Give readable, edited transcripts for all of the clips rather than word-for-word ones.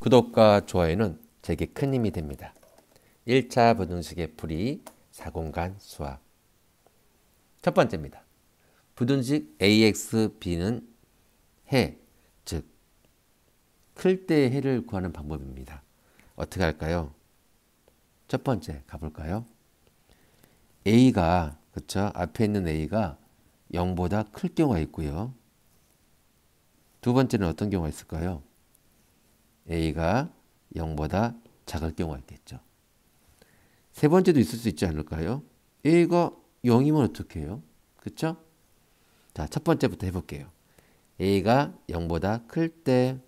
구독과 좋아요는 제게 큰 힘이 됩니다. 1차 부등식의 풀이 4공간 수학. 첫 번째입니다. 부등식 ax, b는 해, 즉 클 때 해를 구하는 방법입니다. 어떻게 할까요? 첫 번째 가볼까요? a가, 그쵸? 앞에 있는 a가 0보다 클 경우가 있고요. 두 번째는 어떤 경우가 있을까요? a가 0보다 작을 경우가 있겠죠. 세 번째도 있을 수 있지 않을까요? a가 0이면 어떻게 해요? 그쵸? 자, 첫 번째부터 해볼게요. a가 0보다 클 때,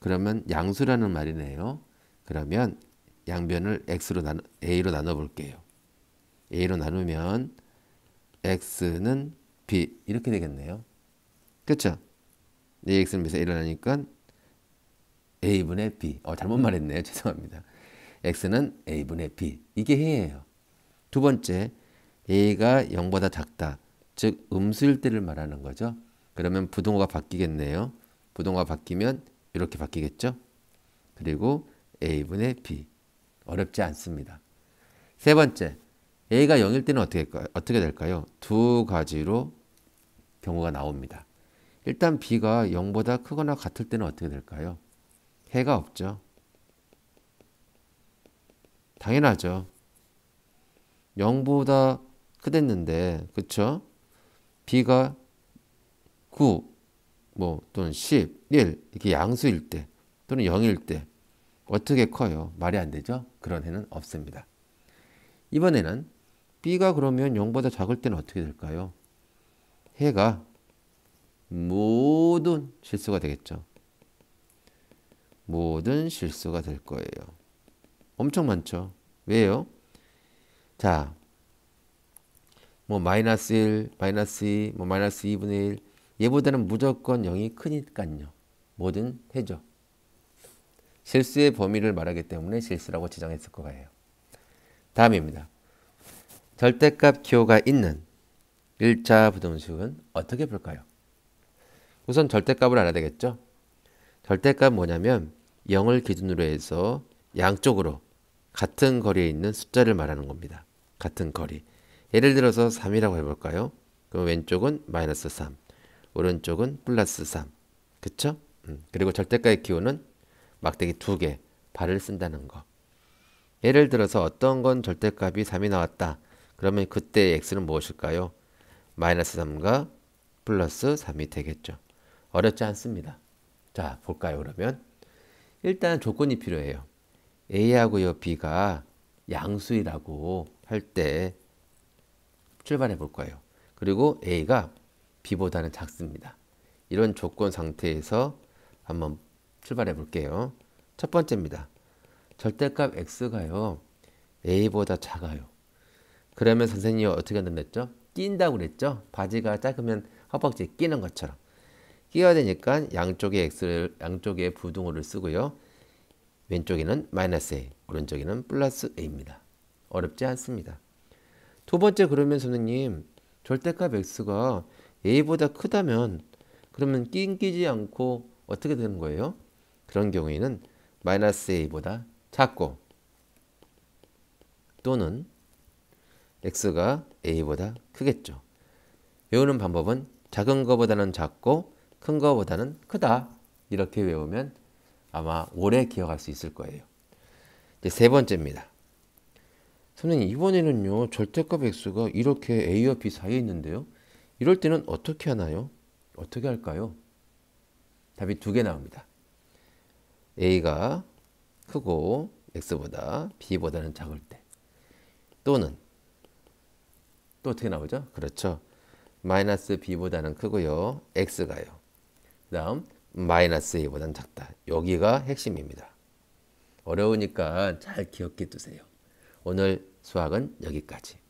그러면 양수라는 말이네요. 그러면 양변을 a로 나눠볼게요. a로 나누면 x는 b 이렇게 되겠네요. 그쵸? ax는 몇에 a로 나니까 a분의 b. 잘못 말했네요. 죄송합니다. x는 a분의 b. 이게 해예요. 두 번째, a가 0보다 작다. 즉 음수일 때를 말하는 거죠. 그러면 부동호가 바뀌겠네요. 부동호가 바뀌면 이렇게 바뀌겠죠. 그리고 a분의 b. 어렵지 않습니다. 세 번째, a가 0일 때는 어떻게 될까요? 두 가지로 경우가 나옵니다. 일단 b가 0보다 크거나 같을 때는 어떻게 될까요? 해가 없죠. 당연하죠. 0보다 크댔는데, 그쵸? b가 9, 또는 10, 1 이렇게 양수일 때 또는 0일 때 어떻게 커요? 말이 안 되죠? 그런 해는 없습니다. 이번에는 b가 그러면 0보다 작을 때는 어떻게 될까요? 해가 모든 실수가 되겠죠. 모든 실수가 될 거예요. 엄청 많죠. 왜요? 자, 마이너스 1, 마이너스 2, 마이너스 2분의 1 얘보다는 무조건 0이 크니까요. 뭐든 해죠. 실수의 범위를 말하기 때문에 실수라고 지정했을 거예요. 다음입니다. 절대값 기호가 있는 1차 부등식은 어떻게 볼까요? 우선 절대값을 알아야 되겠죠. 절대값은 뭐냐면 0을 기준으로 해서 양쪽으로 같은 거리에 있는 숫자를 말하는 겁니다. 같은 거리. 예를 들어서 3이라고 해볼까요? 그럼 왼쪽은 마이너스 3, 오른쪽은 플러스 3. 그쵸? 그리고 절대값의 기호는 막대기 2개, 발을 쓴다는 거. 예를 들어서 어떤 건 절대값이 3이 나왔다. 그러면 그때 x는 무엇일까요? 마이너스 3과 플러스 3이 되겠죠. 어렵지 않습니다. 자, 볼까요, 그러면? 일단 조건이 필요해요. a하고요, b가 양수이라고 할 때 출발해 볼 거예요. 그리고 a가 b보다는 작습니다. 이런 조건 상태에서 한번 출발해 볼게요. 첫 번째입니다. 절대값 x가요, a보다 작아요. 그러면 선생님이 어떻게 한다고 그랬죠? 낀다고 그랬죠? 바지가 작으면 허벅지에 끼는 것처럼. 끼워야 되니까 양쪽에 부등호를 쓰고요. 왼쪽에는 마이너스 a, 오른쪽에는 플러스 a입니다. 어렵지 않습니다. 두 번째, 그러면 선생님 절대값 x가 a보다 크다면 그러면 끼지 않고 어떻게 되는 거예요? 그런 경우에는 마이너스 a보다 작고 또는 x가 a보다 크겠죠. 외우는 방법은 작은 거보다는 작고 큰 거보다는 크다. 이렇게 외우면 아마 오래 기억할 수 있을 거예요. 이제 세 번째입니다. 선생님, 이번에는요, 절대값 x가 이렇게 a와 b 사이에 있는데요. 이럴 때는 어떻게 하나요? 어떻게 할까요? 답이 두 개 나옵니다. a가 크고 x보다 b보다는 작을 때, 또는 또 어떻게 나오죠? 그렇죠. 마이너스 b보다는 크고요, x가요. 그 다음 마이너스 a보다는 작다. 여기가 핵심입니다. 어려우니까 잘 기억해 두세요. 오늘 수학은 여기까지.